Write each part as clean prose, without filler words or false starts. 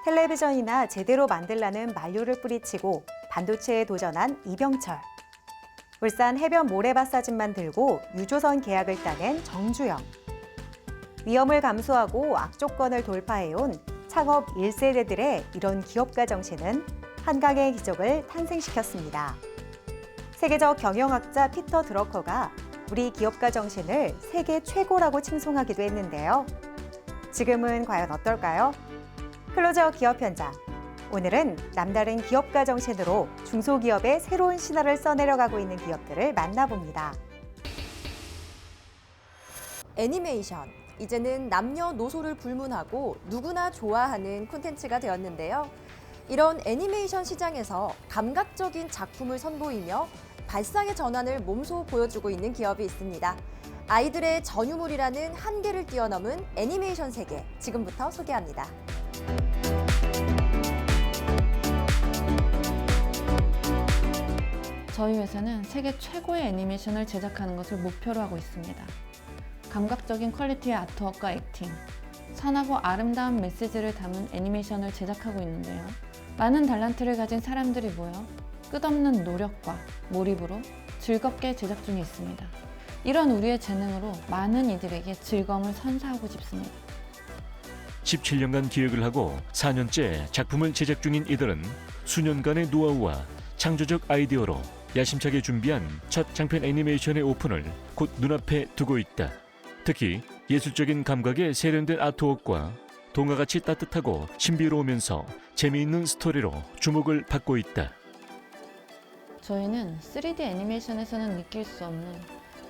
텔레비전이나 제대로 만들라는 만류를 뿌리치고 반도체에 도전한 이병철. 울산 해변 모래바사진만 들고 유조선 계약을 따낸 정주영. 위험을 감수하고 악조건을 돌파해온 창업 1세대들의 이런 기업가 정신은 한강의 기적을 탄생시켰습니다. 세계적 경영학자 피터 드러커가 우리 기업가 정신을 세계 최고라고 칭송하기도 했는데요. 지금은 과연 어떨까요? 클로저 기업 현장. 오늘은 남다른 기업가 정신으로 중소기업의 새로운 신화를 써내려가고 있는 기업들을 만나봅니다. 애니메이션. 이제는 남녀노소를 불문하고 누구나 좋아하는 콘텐츠가 되었는데요. 이런 애니메이션 시장에서 감각적인 작품을 선보이며 발상의 전환을 몸소 보여주고 있는 기업이 있습니다. 아이들의 전유물이라는 한계를 뛰어넘은 애니메이션 세계, 지금부터 소개합니다. 저희 회사는 세계 최고의 애니메이션을 제작하는 것을 목표로 하고 있습니다. 감각적인 퀄리티의 아트웍과 액팅, 선하고 아름다운 메시지를 담은 애니메이션을 제작하고 있는데요. 많은 탤런트를 가진 사람들이 모여 끝없는 노력과 몰입으로 즐겁게 제작 중에 있습니다. 이런 우리의 재능으로 많은 이들에게 즐거움을 선사하고 싶습니다. 17년간 기획을 하고 4년째 작품을 제작 중인 이들은 수년간의 노하우와 창조적 아이디어로 야심차게 준비한 첫 장편 애니메이션의 오픈을 곧 눈앞에 두고 있다. 특히 예술적인 감각에 세련된 아트웍과 동화같이 따뜻하고 신비로우면서 재미있는 스토리로 주목을 받고 있다. 저희는 3D 애니메이션에서는 느낄 수 없는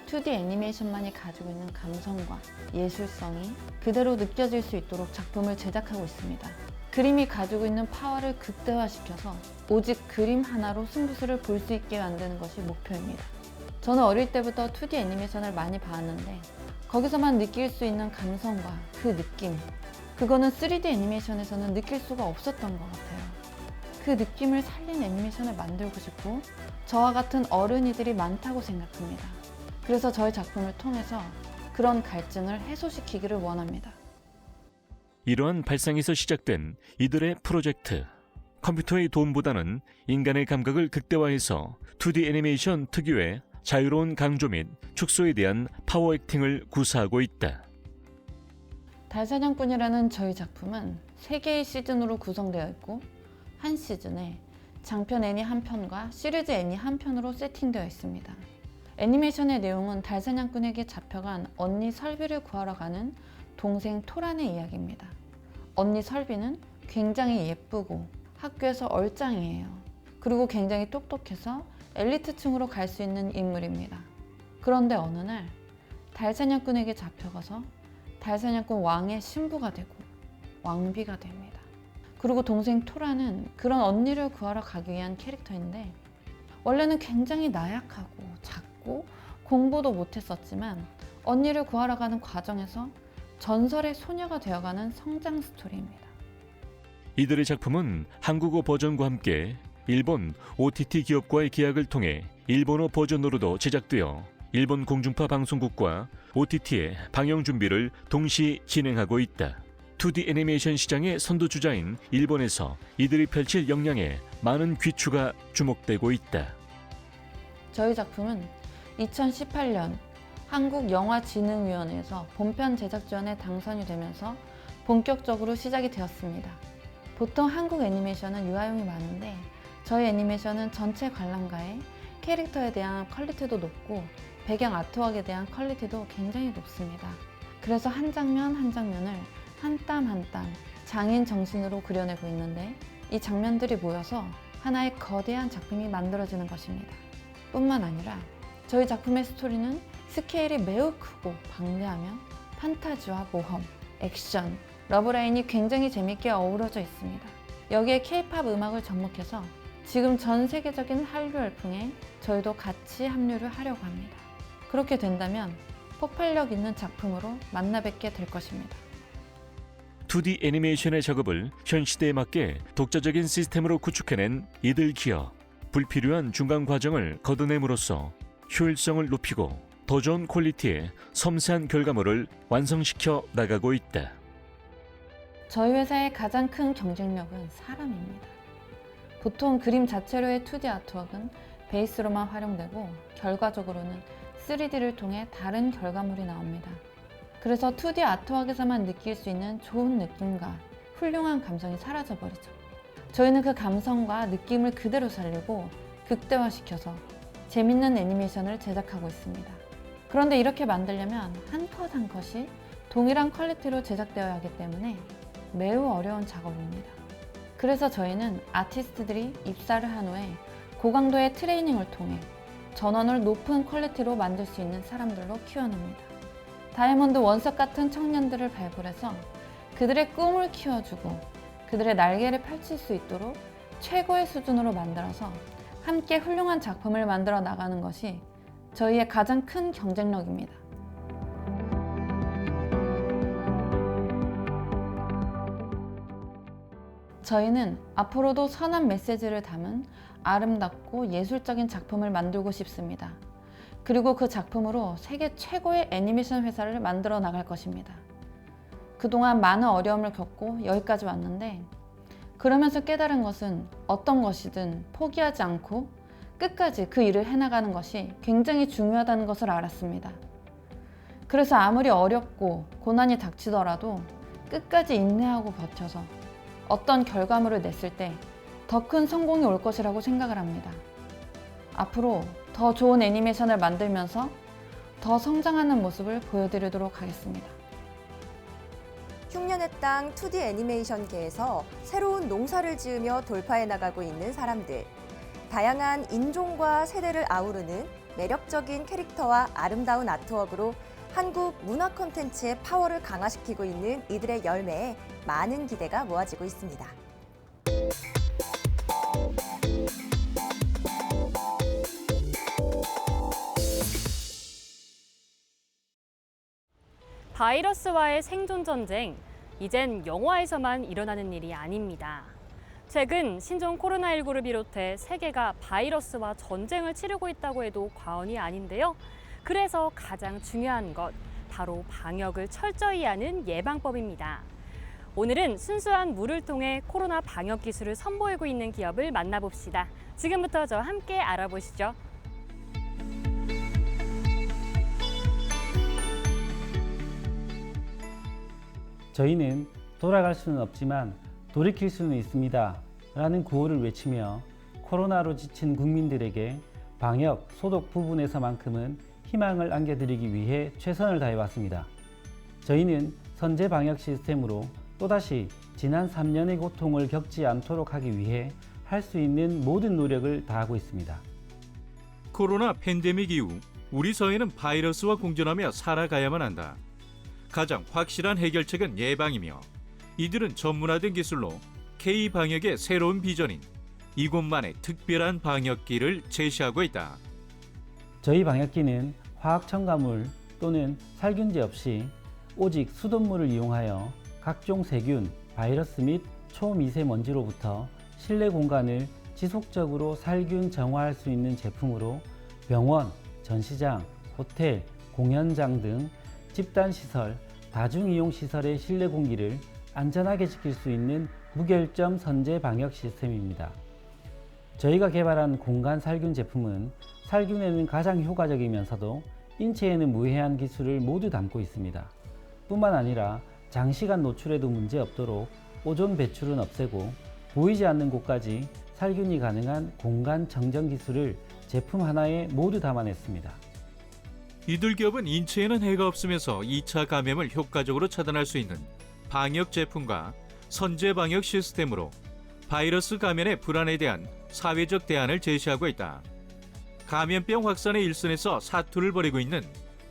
2D 애니메이션만이 가지고 있는 감성과 예술성이 그대로 느껴질 수 있도록 작품을 제작하고 있습니다. 그림이 가지고 있는 파워를 극대화시켜서 오직 그림 하나로 승부수를 볼 수 있게 만드는 것이 목표입니다. 저는 어릴 때부터 2D 애니메이션을 많이 봤는데 거기서만 느낄 수 있는 감성과 그 느낌, 그거는 3D 애니메이션에서는 느낄 수가 없었던 것 같아요. 그 느낌을 살린 애니메이션을 만들고 싶고 저와 같은 어른이들이 많다고 생각합니다. 그래서 저희 작품을 통해서 그런 갈증을 해소시키기를 원합니다. 이러한 발상에서 시작된 이들의 프로젝트. 컴퓨터의 도움보다는 인간의 감각을 극대화해서 2D 애니메이션 특유의 자유로운 강조 및 축소에 대한 파워 액팅을 구사하고 있다. 달사냥꾼이라는 저희 작품은 3개의 시즌으로 구성되어 있고 한 시즌에 장편 애니 한 편과 시리즈 애니 한 편으로 세팅되어 있습니다. 애니메이션의 내용은 달사냥꾼에게 잡혀간 언니 설비를 구하러 가는 동생 토란의 이야기입니다. 언니 설비는 굉장히 예쁘고 학교에서 얼짱이에요. 그리고 굉장히 똑똑해서 엘리트층으로 갈 수 있는 인물입니다. 그런데 어느 날 달사냥꾼에게 잡혀가서 달사냥꾼 왕의 신부가 되고 왕비가 됩니다. 그리고 동생 토라는 그런 언니를 구하러 가기 위한 캐릭터인데 원래는 굉장히 나약하고 작고 공부도 못했었지만 언니를 구하러 가는 과정에서 전설의 소녀가 되어가는 성장 스토리입니다. 이들의 작품은 한국어 버전과 함께 일본 OTT 기업과의 계약을 통해 일본어 버전으로도 제작되어 일본 공중파 방송국과 OTT의 방영 준비를 동시 진행하고 있다. 2D 애니메이션 시장의 선두주자인 일본에서 이들이 펼칠 역량에 많은 귀추가 주목되고 있다. 저희 작품은 2018년 한국영화진흥위원회에서 본편 제작 지원에 당선이 되면서 본격적으로 시작이 되었습니다. 보통 한국 애니메이션은 유아용이 많은데 저희 애니메이션은 전체 관람가에 캐릭터에 대한 퀄리티도 높고 배경 아트웍에 대한 퀄리티도 굉장히 높습니다. 그래서 한 장면 한 장면을 한 땀 한 땀 장인 정신으로 그려내고 있는데 이 장면들이 모여서 하나의 거대한 작품이 만들어지는 것입니다. 뿐만 아니라 저희 작품의 스토리는 스케일이 매우 크고 방대하며 판타지와 모험, 액션, 러브라인이 굉장히 재밌게 어우러져 있습니다. 여기에 K-팝 음악을 접목해서 지금 전 세계적인 한류 열풍에 저희도 같이 합류를 하려고 합니다. 그렇게 된다면 폭발력 있는 작품으로 만나 뵙게 될 것입니다. 2D 애니메이션의 작업을 현 시대에 맞게 독자적인 시스템으로 구축해낸 이들 기업. 불필요한 중간 과정을 걷어냄으로써 효율성을 높이고 더 좋은 퀄리티의 섬세한 결과물을 완성시켜 나가고 있다. 저희 회사의 가장 큰 경쟁력은 사람입니다. 보통 그림 자체로의 2D 아트웍은 베이스로만 활용되고 결과적으로는 3D를 통해 다른 결과물이 나옵니다. 그래서 2D 아트웍에서만 느낄 수 있는 좋은 느낌과 훌륭한 감성이 사라져버리죠. 저희는 그 감성과 느낌을 그대로 살리고 극대화시켜서 재밌는 애니메이션을 제작하고 있습니다. 그런데 이렇게 만들려면 한 컷 한 컷이 동일한 퀄리티로 제작되어야 하기 때문에 매우 어려운 작업입니다. 그래서 저희는 아티스트들이 입사를 한 후에 고강도의 트레이닝을 통해 전원을 높은 퀄리티로 만들 수 있는 사람들로 키워냅니다. 다이아몬드 원석 같은 청년들을 발굴해서 그들의 꿈을 키워주고 그들의 날개를 펼칠 수 있도록 최고의 수준으로 만들어서 함께 훌륭한 작품을 만들어 나가는 것이 저희의 가장 큰 경쟁력입니다. 저희는 앞으로도 선한 메시지를 담은 아름답고 예술적인 작품을 만들고 싶습니다. 그리고 그 작품으로 세계 최고의 애니메이션 회사를 만들어 나갈 것입니다. 그동안 많은 어려움을 겪고 여기까지 왔는데 그러면서 깨달은 것은 어떤 것이든 포기하지 않고 끝까지 그 일을 해나가는 것이 굉장히 중요하다는 것을 알았습니다. 그래서 아무리 어렵고 고난이 닥치더라도 끝까지 인내하고 버텨서 어떤 결과물을 냈을 때 더 큰 성공이 올 것이라고 생각을 합니다. 앞으로 더 좋은 애니메이션을 만들면서 더 성장하는 모습을 보여드리도록 하겠습니다. 흉년의 땅 2D 애니메이션계에서 새로운 농사를 지으며 돌파해 나가고 있는 사람들. 다양한 인종과 세대를 아우르는 매력적인 캐릭터와 아름다운 아트웍으로 한국 문화 콘텐츠의 파워를 강화시키고 있는 이들의 열매에 많은 기대가 모아지고 있습니다. 바이러스와의 생존 전쟁, 이젠 영화에서만 일어나는 일이 아닙니다. 최근 신종 코로나19를 비롯해 세계가 바이러스와 전쟁을 치르고 있다고 해도 과언이 아닌데요. 그래서 가장 중요한 것, 바로 방역을 철저히 하는 예방법입니다. 오늘은 순수한 물을 통해 코로나 방역 기술을 선보이고 있는 기업을 만나봅시다. 지금부터 저와 함께 알아보시죠. 저희는 돌아갈 수는 없지만 돌이킬 수는 있습니다 라는 구호를 외치며 코로나로 지친 국민들에게 방역, 소독 부분에서만큼은 희망을 안겨드리기 위해 최선을 다해왔습니다. 저희는 선제 방역 시스템으로 또다시 지난 3년의 고통을 겪지 않도록 하기 위해 할 수 있는 모든 노력을 다하고 있습니다. 코로나 팬데믹 이후 우리 사회는 바이러스와 공존하며 살아가야만 한다. 가장 확실한 해결책은 예방이며 이들은 전문화된 기술로 K-방역의 새로운 비전인 이곳만의 특별한 방역기를 제시하고 있다. 저희 방역기는 화학 첨가물 또는 살균제 없이 오직 수돗물을 이용하여 각종 세균, 바이러스 및 초미세먼지로부터 실내 공간을 지속적으로 살균 정화할 수 있는 제품으로 병원, 전시장, 호텔, 공연장 등 집단시설, 다중이용시설의 실내 공기를 안전하게 지킬 수 있는 무결점 선제 방역 시스템입니다. 저희가 개발한 공간 살균 제품은 살균에는 가장 효과적이면서도 인체에는 무해한 기술을 모두 담고 있습니다. 뿐만 아니라 장시간 노출에도 문제 없도록 오존 배출은 없애고 보이지 않는 곳까지 살균이 가능한 공간 정전 기술을 제품 하나에 모두 담아냈습니다. 이들 기업은 인체에는 해가 없으면서 2차 감염을 효과적으로 차단할 수 있는 방역 제품과 선제 방역 시스템으로 바이러스 감염의 불안에 대한 사회적 대안을 제시하고 있다. 감염병 확산의 일선에서 사투를 벌이고 있는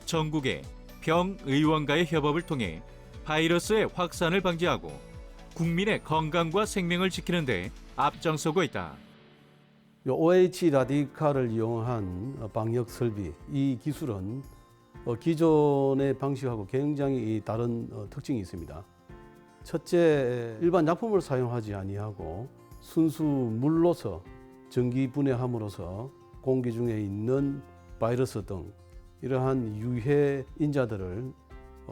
전국의 병의원과의 협업을 통해 바이러스의 확산을 방지하고 국민의 건강과 생명을 지키는 데 앞장서고 있다. OH 라디칼을 이용한 방역 설비, 이 기술은 기존의 방식하고 굉장히 다른 특징이 있습니다. 첫째, 일반 약품을 사용하지 아니하고 순수 물로서 전기 분해함으로써 공기 중에 있는 바이러스 등 이러한 유해 인자들을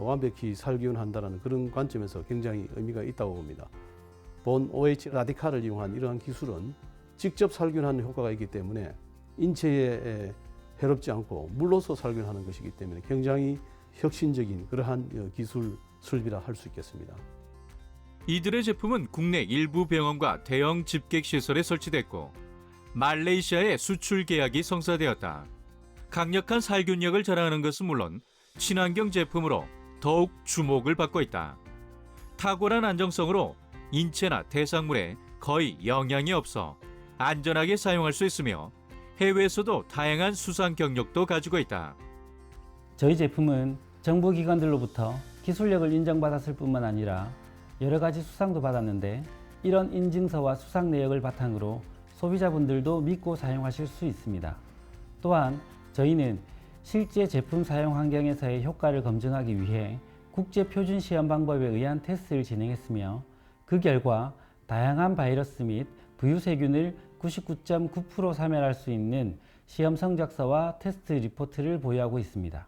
완벽히 살균한다는 그런 관점에서 굉장히 의미가 있다고 봅니다. 본 OH 라디칼을 이용한 이러한 기술은 직접 살균하는 효과가 있기 때문에 인체에 해롭지 않고 물로서 살균하는 것이기 때문에 굉장히 혁신적인 그러한 기술 설비라 할 수 있겠습니다. 이들의 제품은 국내 일부 병원과 대형 집객시설에 설치됐고 말레이시아에 수출 계약이 성사되었다. 강력한 살균력을 자랑하는 것은 물론 친환경 제품으로 더욱 주목을 받고 있다. 탁월한 안정성으로 인체나 대상물에 거의 영향이 없어 안전하게 사용할 수 있으며 해외에서도 다양한 수상 경력도 가지고 있다. 저희 제품은 정부기관들로부터 기술력을 인정받았을 뿐만 아니라 여러 가지 수상도 받았는데 이런 인증서와 수상 내역을 바탕으로 소비자분들도 믿고 사용하실 수 있습니다. 또한 저희는 실제 제품 사용 환경에서의 효과를 검증하기 위해 국제표준 시험 방법에 의한 테스트를 진행했으며 그 결과 다양한 바이러스 및 부유세균을 99.9% 사멸할 수 있는 시험 성적서와 테스트 리포트를 보유하고 있습니다.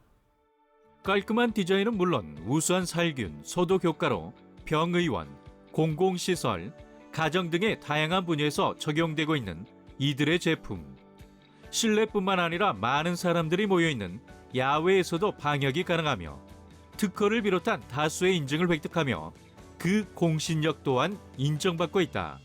깔끔한 디자인은 물론 우수한 살균, 소독 효과로 병의원, 공공시설, 가정 등의 다양한 분야에서 적용되고 있는 이들의 제품. 실내뿐만 아니라 많은 사람들이 모여있는 야외에서도 방역이 가능하며 특허를 비롯한 다수의 인증을 획득하며 그 공신력 또한 인정받고 있다.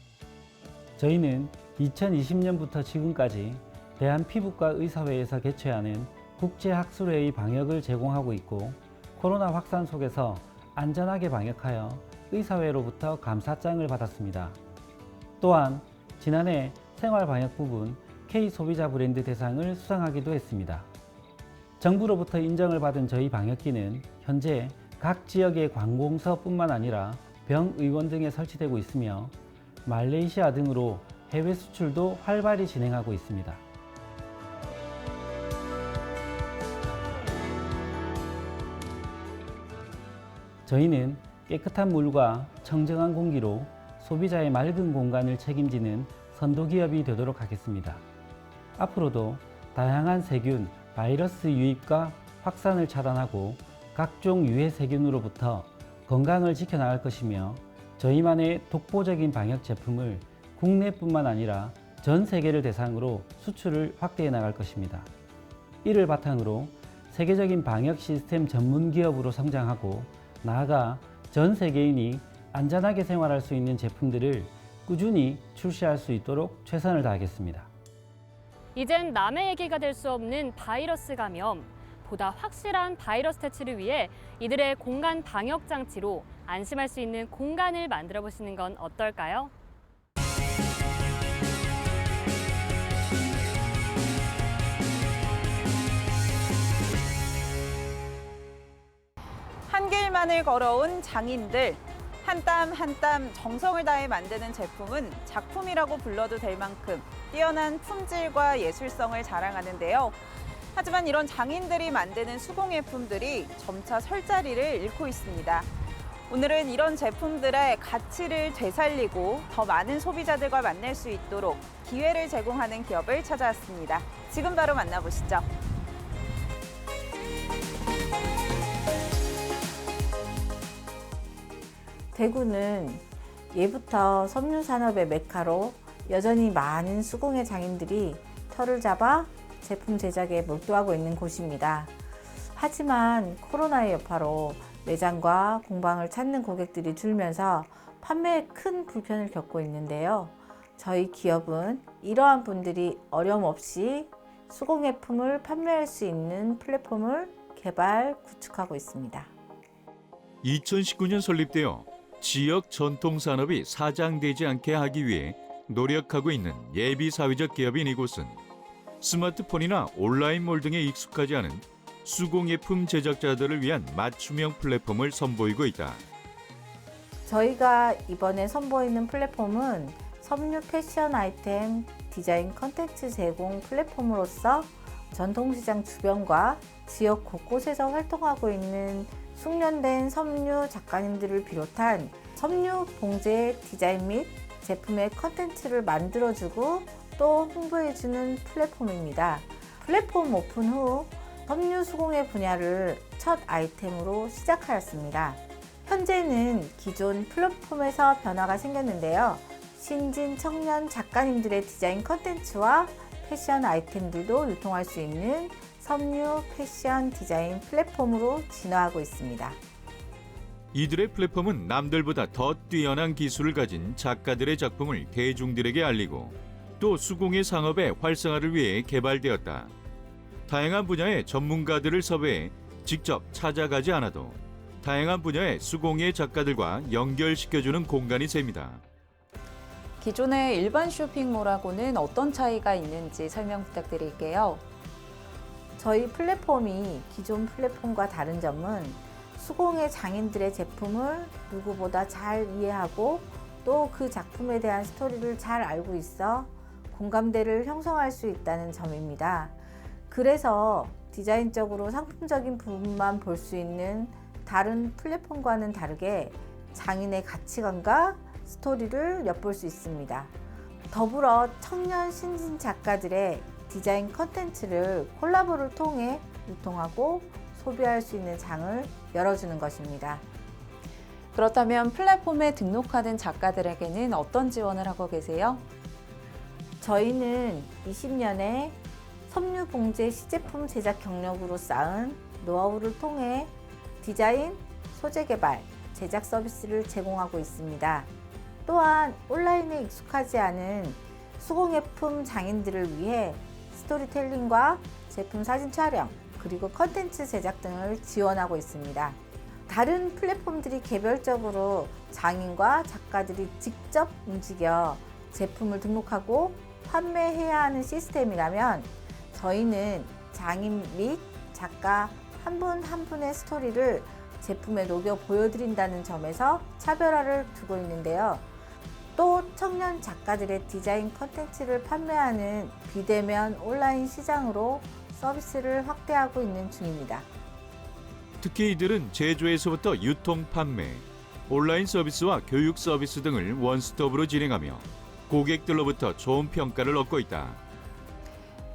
저희는 2020년부터 지금까지 대한피부과의사회에서 개최하는 국제학술회의 방역을 제공하고 있고 코로나 확산 속에서 안전하게 방역하여 의사회로부터 감사장을 받았습니다. 또한 지난해 생활방역 부분 K소비자 브랜드 대상을 수상하기도 했습니다. 정부로부터 인정을 받은 저희 방역기는 현재 각 지역의 관공서뿐만 아니라 병의원 등에 설치되고 있으며 말레이시아 등으로 해외 수출도 활발히 진행하고 있습니다. 저희는 깨끗한 물과 청정한 공기로 소비자의 맑은 공간을 책임지는 선도기업이 되도록 하겠습니다. 앞으로도 다양한 세균, 바이러스 유입과 확산을 차단하고 각종 유해 세균으로부터 건강을 지켜나갈 것이며 저희만의 독보적인 방역 제품을 국내뿐만 아니라 전 세계를 대상으로 수출을 확대해 나갈 것입니다. 이를 바탕으로 세계적인 방역 시스템 전문 기업으로 성장하고 나아가 전 세계인이 안전하게 생활할 수 있는 제품들을 꾸준히 출시할 수 있도록 최선을 다하겠습니다. 이젠 남의 얘기가 될 수 없는 바이러스 감염. 보다 확실한 바이러스 퇴치를 위해 이들의 공간 방역 장치로 안심할 수 있는 공간을 만들어 보시는 건 어떨까요? 한 길만을 걸어온 장인들. 한 땀 한 땀 정성을 다해 만드는 제품은 작품이라고 불러도 될 만큼 뛰어난 품질과 예술성을 자랑하는데요. 하지만 이런 장인들이 만드는 수공예품들이 점차 설 자리를 잃고 있습니다. 오늘은 이런 제품들의 가치를 되살리고 더 많은 소비자들과 만날 수 있도록 기회를 제공하는 기업을 찾아왔습니다. 지금 바로 만나보시죠. 대구는 예부터 섬유 산업의 메카로 여전히 많은 수공예 장인들이 털을 잡아 제품 제작에 몰두하고 있는 곳입니다. 하지만 코로나의 여파로 매장과 공방을 찾는 고객들이 줄면서 판매에 큰 불편을 겪고 있는데요. 저희 기업은 이러한 분들이 어려움 없이 수공예품을 판매할 수 있는 플랫폼을 개발, 구축하고 있습니다. 2019년 설립되어 지역 전통산업이 사장되지 않게 하기 위해 노력하고 있는 예비 사회적 기업인 이곳은 스마트폰이나 온라인몰 등에 익숙하지 않은 수공예품 제작자들을 위한 맞춤형 플랫폼을 선보이고 있다. 저희가 이번에 선보이는 플랫폼은 섬유 패션 아이템 디자인 컨텐츠 제공 플랫폼으로서 전통시장 주변과 지역 곳곳에서 활동하고 있는 숙련된 섬유 작가님들을 비롯한 섬유 봉제 디자인 및 제품의 컨텐츠를 만들어주고 또 홍보해주는 플랫폼입니다. 플랫폼 오픈 후 섬유 수공예 분야를 첫 아이템으로 시작하였습니다. 현재는 기존 플랫폼에서 변화가 생겼는데요. 신진 청년 작가님들의 디자인 컨텐츠와 패션 아이템들도 유통할 수 있는 섬유 패션 디자인 플랫폼으로 진화하고 있습니다. 이들의 플랫폼은 남들보다 더 뛰어난 기술을 가진 작가들의 작품을 대중들에게 알리고 또 수공예 상업의 활성화를 위해 개발되었다. 다양한 분야의 전문가들을 섭외해 직접 찾아가지 않아도 다양한 분야의 수공예 작가들과 연결시켜주는 공간이 셉니다. 기존의 일반 쇼핑몰하고는 어떤 차이가 있는지 설명 부탁드릴게요. 저희 플랫폼이 기존 플랫폼과 다른 점은 수공예 장인들의 제품을 누구보다 잘 이해하고 또 그 작품에 대한 스토리를 잘 알고 있어 공감대를 형성할 수 있다는 점입니다. 그래서 디자인적으로 상품적인 부분만 볼 수 있는 다른 플랫폼과는 다르게 장인의 가치관과 스토리를 엿볼 수 있습니다. 더불어 청년 신진 작가들의 디자인 컨텐츠를 콜라보를 통해 유통하고 소비할 수 있는 장을 열어주는 것입니다. 그렇다면 플랫폼에 등록하는 작가들에게는 어떤 지원을 하고 계세요? 저희는 20년의 섬유 봉제 시제품 제작 경력으로 쌓은 노하우를 통해 디자인, 소재 개발, 제작 서비스를 제공하고 있습니다. 또한 온라인에 익숙하지 않은 수공예품 장인들을 위해 스토리텔링과 제품 사진 촬영, 그리고 컨텐츠 제작 등을 지원하고 있습니다. 다른 플랫폼들이 개별적으로 장인과 작가들이 직접 움직여 제품을 등록하고 판매해야 하는 시스템이라면 저희는 장인 및 작가 한 분 한 분의 스토리를 제품에 녹여 보여드린다는 점에서 차별화를 두고 있는데요. 또 청년 작가들의 디자인 컨텐츠를 판매하는 비대면 온라인 시장으로 서비스를 확대하고 있는 중입니다. 특히 이들은 제조에서부터 유통 판매, 온라인 서비스와 교육 서비스 등을 원스톱으로 진행하며 고객들로부터 좋은 평가를 얻고 있다.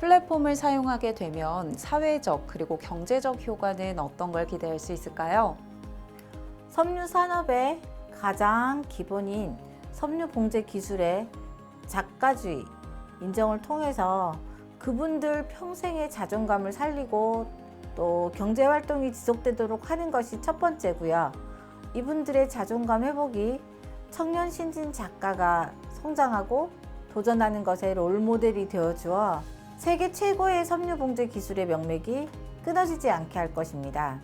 플랫폼을 사용하게 되면 사회적 그리고 경제적 효과는 어떤 걸 기대할 수 있을까요? 섬유 산업의 가장 기본인 섬유 봉제 기술의 작가주의 인정을 통해서 그분들 평생의 자존감을 살리고 또 경제 활동이 지속되도록 하는 것이 첫 번째고요. 이분들의 자존감 회복이 청년 신진 작가가 성장하고 도전하는 것에 롤모델이 되어주어 세계 최고의 섬유 봉제 기술의 명맥이 끊어지지 않게 할 것입니다.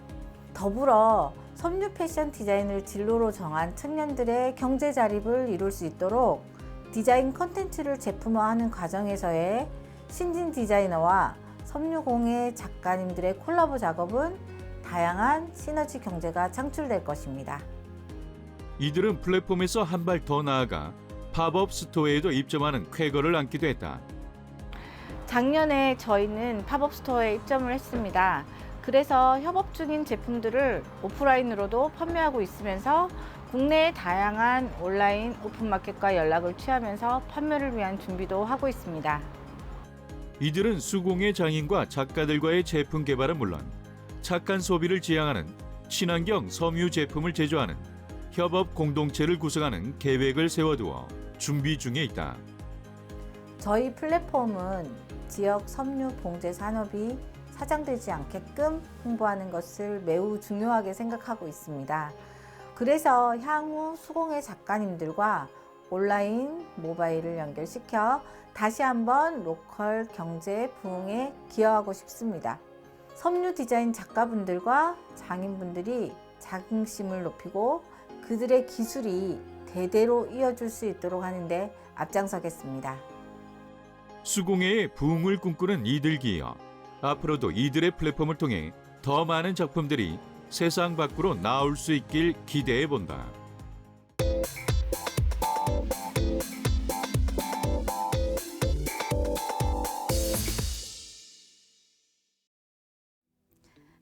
더불어 섬유 패션 디자인을 진로로 정한 청년들의 경제 자립을 이룰 수 있도록 디자인 컨텐츠를 제품화하는 과정에서의 신진 디자이너와 섬유공예 작가님들의 콜라보 작업은 다양한 시너지 경제가 창출될 것입니다. 이들은 플랫폼에서 한 발 더 나아가 팝업 스토어에도 입점하는 쾌거를 안기도 했다. 작년에 저희는 팝업 스토어에 입점을 했습니다. 그래서 협업 중인 제품들을 오프라인으로도 판매하고 있으면서 국내의 다양한 온라인 오픈마켓과 연락을 취하면서 판매를 위한 준비도 하고 있습니다. 이들은 수공예 장인과 작가들과의 제품 개발은 물론 착한 소비를 지향하는 친환경 섬유 제품을 제조하는 협업 공동체를 구성하는 계획을 세워두어 준비 중에 있다. 저희 플랫폼은 지역 섬유 봉제 산업이 사장되지 않게끔 홍보하는 것을 매우 중요하게 생각하고 있습니다. 그래서 향후 수공예 작가님들과 온라인, 모바일을 연결시켜 다시 한번 로컬 경제 부흥에 기여하고 싶습니다. 섬유 디자인 작가분들과 장인분들이 자긍심을 높이고 그들의 기술이 대대로 이어질 수 있도록 하는데 앞장서겠습니다. 수공예의 부흥을 꿈꾸는 이들 기업. 앞으로도 이들의 플랫폼을 통해 더 많은 작품들이 세상 밖으로 나올 수 있길 기대해 본다.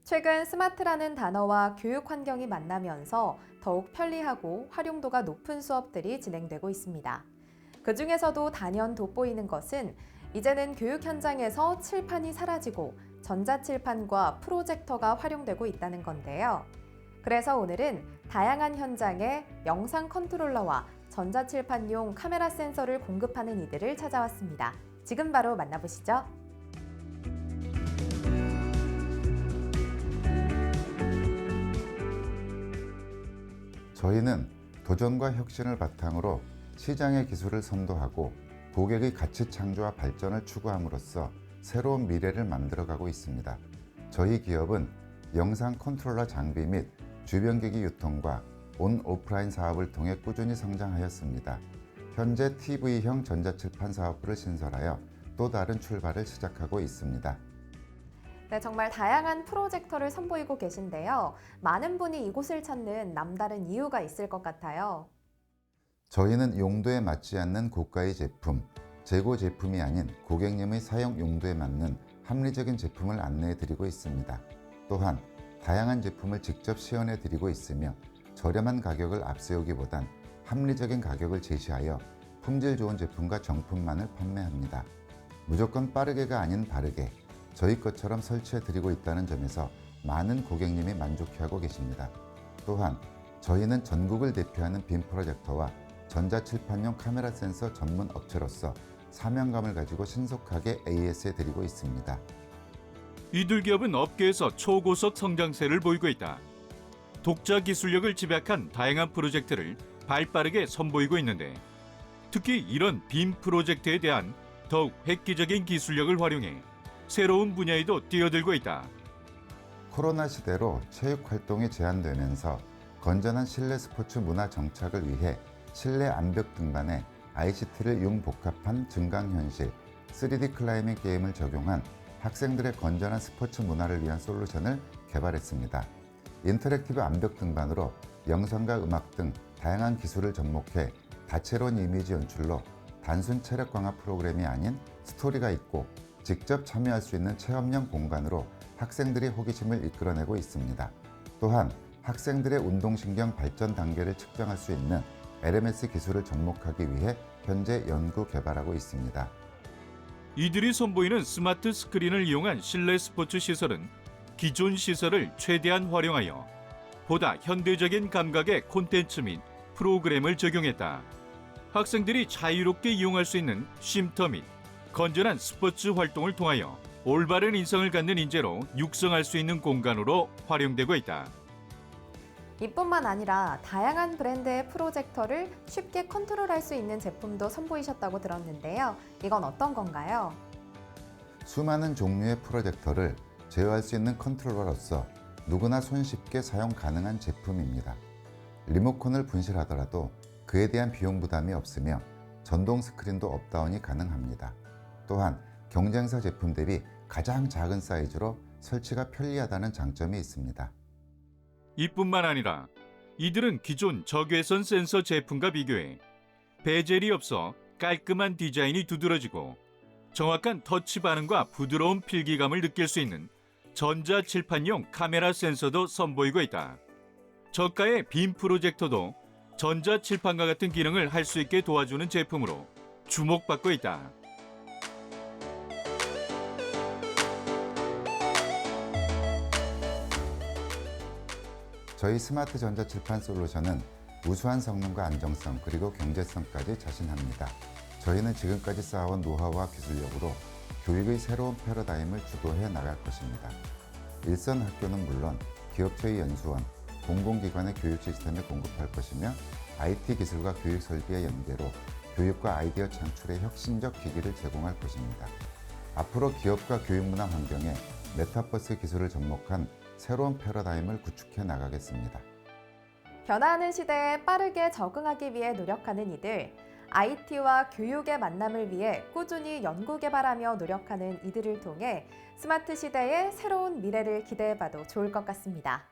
최근 스마트라는 단어와 교육 환경이 만나면서 더욱 편리하고 활용도가 높은 수업들이 진행되고 있습니다. 그 중에서도 단연 돋보이는 것은 이제는 교육 현장에서 칠판이 사라지고 전자칠판과 프로젝터가 활용되고 있다는 건데요. 그래서 오늘은 다양한 현장에 영상 컨트롤러와 전자칠판용 카메라 센서를 공급하는 이들을 찾아왔습니다. 지금 바로 만나보시죠. 저희는 도전과 혁신을 바탕으로 시장의 기술을 선도하고 고객의 가치 창조와 발전을 추구함으로써 새로운 미래를 만들어가고 있습니다. 저희 기업은 영상 컨트롤러 장비 및 주변기기 유통과 온 오프라인 사업을 통해 꾸준히 성장하였습니다. 현재 TV형 전자칠판 사업부를 신설하여 또 다른 출발을 시작하고 있습니다. 네, 정말 다양한 프로젝터를 선보이고 계신데요. 많은 분이 이곳을 찾는 남다른 이유가 있을 것 같아요. 저희는 용도에 맞지 않는 고가의 제품, 재고 제품이 아닌 고객님의 사용 용도에 맞는 합리적인 제품을 안내해 드리고 있습니다. 또한 다양한 제품을 직접 시연해 드리고 있으며 저렴한 가격을 앞세우기보단 합리적인 가격을 제시하여 품질 좋은 제품과 정품만을 판매합니다. 무조건 빠르게가 아닌 바르게 저희 것처럼 설치해 드리고 있다는 점에서 많은 고객님이 만족해하고 계십니다. 또한 저희는 전국을 대표하는 빔 프로젝터와 전자칠판용 카메라 센서 전문 업체로서 사명감을 가지고 신속하게 AS해 드리고 있습니다. 이들 기업은 업계에서 초고속 성장세를 보이고 있다. 독자 기술력을 집약한 다양한 프로젝트를 발빠르게 선보이고 있는데 특히 이런 빔 프로젝트에 대한 더욱 획기적인 기술력을 활용해 새로운 분야에도 뛰어들고 있다. 코로나 시대로 체육 활동이 제한되면서 건전한 실내 스포츠 문화 정착을 위해 실내 암벽 등반에 ICT를 융복합한 증강현실, 3D 클라이밍 게임을 적용한 학생들의 건전한 스포츠 문화를 위한 솔루션을 개발했습니다. 인터랙티브 암벽 등반으로 영상과 음악 등 다양한 기술을 접목해 다채로운 이미지 연출로 단순 체력 강화 프로그램이 아닌 스토리가 있고 직접 참여할 수 있는 체험형 공간으로 학생들의 호기심을 이끌어내고 있습니다. 또한 학생들의 운동신경 발전 단계를 측정할 수 있는 LMS 기술을 접목하기 위해 현재 연구 개발하고 있습니다. 이들이 선보이는 스마트 스크린을 이용한 실내 스포츠 시설은 기존 시설을 최대한 활용하여 보다 현대적인 감각의 콘텐츠 및 프로그램을 적용했다. 학생들이 자유롭게 이용할 수 있는 쉼터 및 건전한 스포츠 활동을 통하여 올바른 인성을 갖는 인재로 육성할 수 있는 공간으로 활용되고 있다. 이뿐만 아니라 다양한 브랜드의 프로젝터를 쉽게 컨트롤할 수 있는 제품도 선보이셨다고 들었는데요. 이건 어떤 건가요? 수많은 종류의 프로젝터를 제어할 수 있는 컨트롤러로서 누구나 손쉽게 사용 가능한 제품입니다. 리모컨을 분실하더라도 그에 대한 비용 부담이 없으며 전동 스크린도 업다운이 가능합니다. 또한 경쟁사 제품 대비 가장 작은 사이즈로 설치가 편리하다는 장점이 있습니다. 이뿐만 아니라 이들은 기존 적외선 센서 제품과 비교해 베젤이 없어 깔끔한 디자인이 두드러지고 정확한 터치 반응과 부드러운 필기감을 느낄 수 있는 전자칠판용 카메라 센서도 선보이고 있다. 저가의 빔 프로젝터도 전자칠판과 같은 기능을 할 수 있게 도와주는 제품으로 주목받고 있다. 저희 스마트 전자칠판 솔루션은 우수한 성능과 안정성 그리고 경제성까지 자신합니다. 저희는 지금까지 쌓아온 노하우와 기술력으로 교육의 새로운 패러다임을 주도해 나갈 것입니다. 일선 학교는 물론 기업체의 연수원, 공공기관의 교육 시스템을 공급할 것이며 IT 기술과 교육 설비의 연계로 교육과 아이디어 창출의 혁신적 기기를 제공할 것입니다. 앞으로 기업과 교육 문화 환경에 메타버스 기술을 접목한 새로운 패러다임을 구축해 나가겠습니다. 변화하는 시대에 빠르게 적응하기 위해 노력하는 이들, IT와 교육의 만남을 위해 꾸준히 연구 개발하며 노력하는 이들을 통해 스마트 시대의 새로운 미래를 기대해봐도 좋을 것 같습니다.